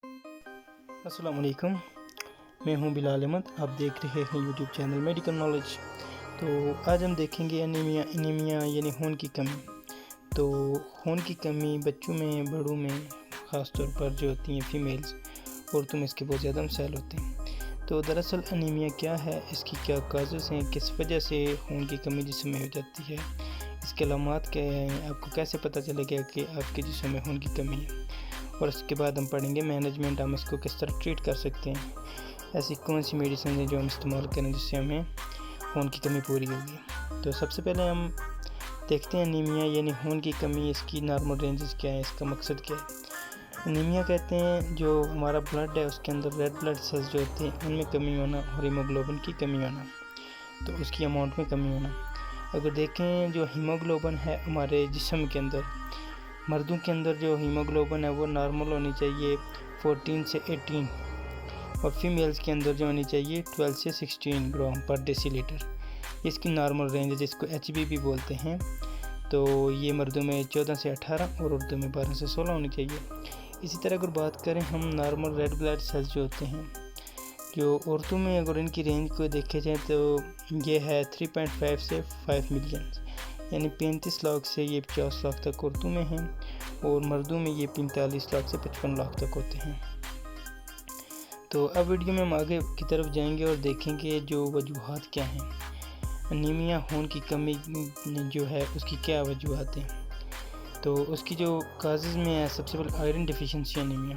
अस्सलाम वालेकुम। मैं हूं बिलाल अहमद। आप देख रहे हैं यूट्यूब चैनल मेडिकल नॉलेज। तो आज हम देखेंगे एनीमिया यानी खून की कमी। तो खून की कमी बच्चों में, बड़ों में, ख़ास तौर पर जो होती हैं फ़ीमेल्स, औरतों में इसके बहुत ज़्यादा मसाइल होते हैं। तो दरअसल एनीमिया क्या है, इसकी क्या काजेज़ हैं, किस वजह से खून की कमी जिस्म में हो जाती है, इसके अलामात क्या हैं, आपको कैसे पता चलेगा कि आपके जिस्म में खून की कमी है, और उसके बाद हम पढ़ेंगे मैनेजमेंट, हम इसको किस तरह ट्रीट कर सकते हैं, ऐसी कौन सी मेडिसिन है जो हम इस्तेमाल करें जिससे हमें खून की कमी पूरी होगी। तो सबसे पहले हम देखते हैं एनीमिया यानी खून की कमी, इसकी नॉर्मल रेंजेस क्या है, इसका मकसद क्या है। एनीमिया कहते हैं जो हमारा ब्लड है उसके अंदर रेड ब्लड सेल्स जो होते हैं उनमें कमी होना और हीमोग्लोबिन की कमी होना, तो उसकी अमाउंट में कमी होना। अगर देखें जो हीमोग्लोबिन है हमारे जिस्म के अंदर, मर्दों के अंदर जो हीमोग्लोबिन है वो नॉर्मल होनी चाहिए 14 से 18, और फीमेल्स के अंदर जो होनी चाहिए 12 से 16 ग्राम पर डेसीलीटर। इसकी नॉर्मल रेंज है जिसको HB भी बोलते हैं। तो ये मर्दों में 14 से 18 और औरतों में 12 से 16 होनी चाहिए। इसी तरह अगर बात करें हम नॉर्मल रेड ब्लड सेल्स जो होते हैं, जो औरतों में अगर इनकी रेंज को देखे जाए तो ये है 3.5 से 5 मिलियन, यानी 35 लाख से ये 50 लाख तक औरतों में हैं, और मर्दों में ये 45 लाख से 55 लाख तक होते हैं। तो अब वीडियो में हम आगे की तरफ जाएंगे और देखेंगे जो वजूहात क्या हैं। एनीमिया खून की कमी जो है उसकी क्या वजूहात हैं। तो उसकी जो काजेज़ में है, सबसे पहले आयरन डिफिशिएंसी एनीमिया,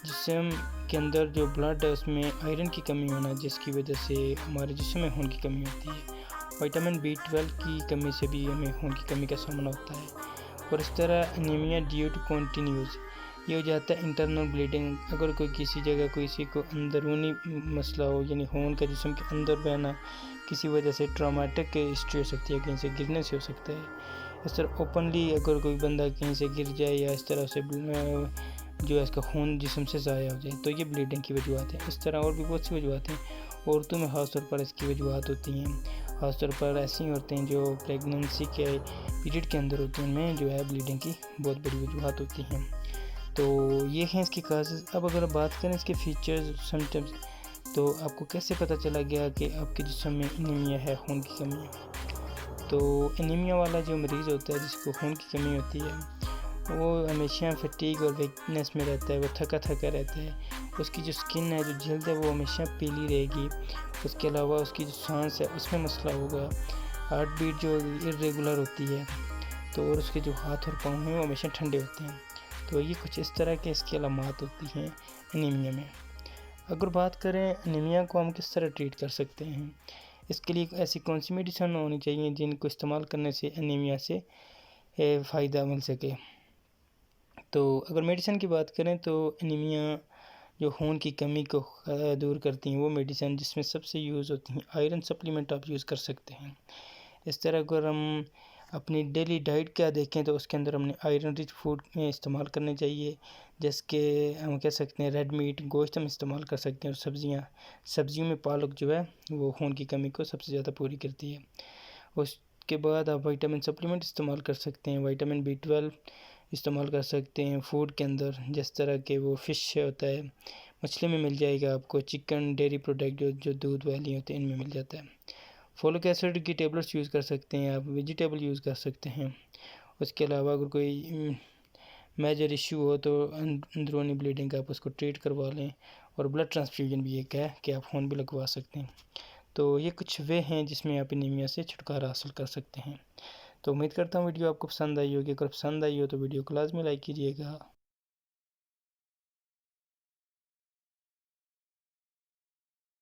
जिस्म के अंदर जो ब्लड है उसमें आयरन की कमी होना, जिसकी वजह से हमारे जिस्म में खून की कमी होती है। विटामिन B12 की कमी से भी हमें खून की कमी का सामना होता है। और इस तरह एनीमिया ड्यू टू कॉन्टीन्यूस, ये हो जाता है इंटरनल ब्लीडिंग। अगर कोई किसी जगह किसी को अंदरूनी मसला हो, यानी खून का जिस्म के अंदर बहना, किसी वजह से ट्रॉमेटिक हिस्ट्री हो सकती है, कहीं से गिरने से हो सकता है। इस तरह ओपनली अगर कोई बंदा कहीं से गिर जाए या इस तरह से जो है इसका खून जिस्म से ज़ाया हो जाए, तो ये ब्लीडिंग की वजूहत है। इस तरह और भी बहुत सी वजूहत हैं। औरतों में ख़ास तौर पर इसकी वजूहत होती हैं, ख़ास तौर पर ऐसी औरतें जो प्रेगनेंसी के पीरियड के अंदर होती हैं, उनमें जो है ब्लीडिंग की बहुत बड़ी वजूहत होती हैं। तो ये हैं इसकी काजेज़। अब अगर बात करें इसके फीचर्स, सिम्टम्स, तो आपको कैसे पता चला गया कि आपके जिस्म में एनीमिया है, खून की कमी है। तो एनीमिया वाला जो मरीज़ होता है जिसको खून की कमी होती है, वो हमेशा फटीग और वीकनेस में रहता है, वो थका थका रहता है। उसकी जो स्किन है, जो जल्द है, वो हमेशा पीली रहेगी। उसके अलावा उसकी जो सांस है उसमें मसला होगा। हार्ट बीट जो इरेगुलर होती है, तो और उसके जो हाथ और पाँव हैं वो हमेशा ठंडे होते हैं। तो ये कुछ इस तरह के इसकी अलामात होती हैं एनीमिया में। अगर बात करें एनीमिया को हम किस तरह ट्रीट कर सकते हैं, इसके लिए ऐसी कौन सी मेडिसिन होनी चाहिए जिनको इस्तेमाल करने से एनीमिया से फ़ायदा मिल सके। तो अगर मेडिसिन की बात करें तो एनीमिया जो खून की कमी को दूर करती हैं वो मेडिसिन जिसमें सबसे यूज़ होती हैं आयरन सप्लीमेंट आप यूज़ कर सकते हैं। इस तरह अगर हम अपनी डेली डाइट क्या देखें तो उसके अंदर हमने आयरन रिच फूड में इस्तेमाल करने चाहिए, जैसे हम कह सकते हैं रेड मीट, गोश्त हम इस्तेमाल कर सकते हैं। और सब्जियों में पालक जो है वो खून की कमी को सबसे ज़्यादा पूरी करती है। उसके बाद आप विटामिन सप्लीमेंट इस्तेमाल कर सकते हैं, विटामिन B12 इस्तेमाल कर सकते हैं फूड के अंदर, जिस तरह के वो फ़िश होता है, मछली में मिल जाएगा आपको, चिकन, डेयरी प्रोडक्ट जो दूध वाली होते हैं इनमें मिल जाता है। फोलिक एसिड की टेबलेट्स यूज़ कर सकते हैं आप, वेजिटेबल यूज़ कर सकते हैं। उसके अलावा अगर कोई मेजर इशू हो तो अंदरूनी ब्लीडिंग का आप उसको ट्रीट करवा लें, और ब्लड ट्रांसफ्यूजन भी एक है कि आप खून भी लगवा सकते हैं। तो ये कुछ वे हैं जिसमें आप एनीमिया से छुटकारा हासिल कर सकते हैं। तो उम्मीद करता हूँ वीडियो आपको पसंद आई होगी। अगर पसंद आई हो तो वीडियो को लाजमी लाइक कीजिएगा।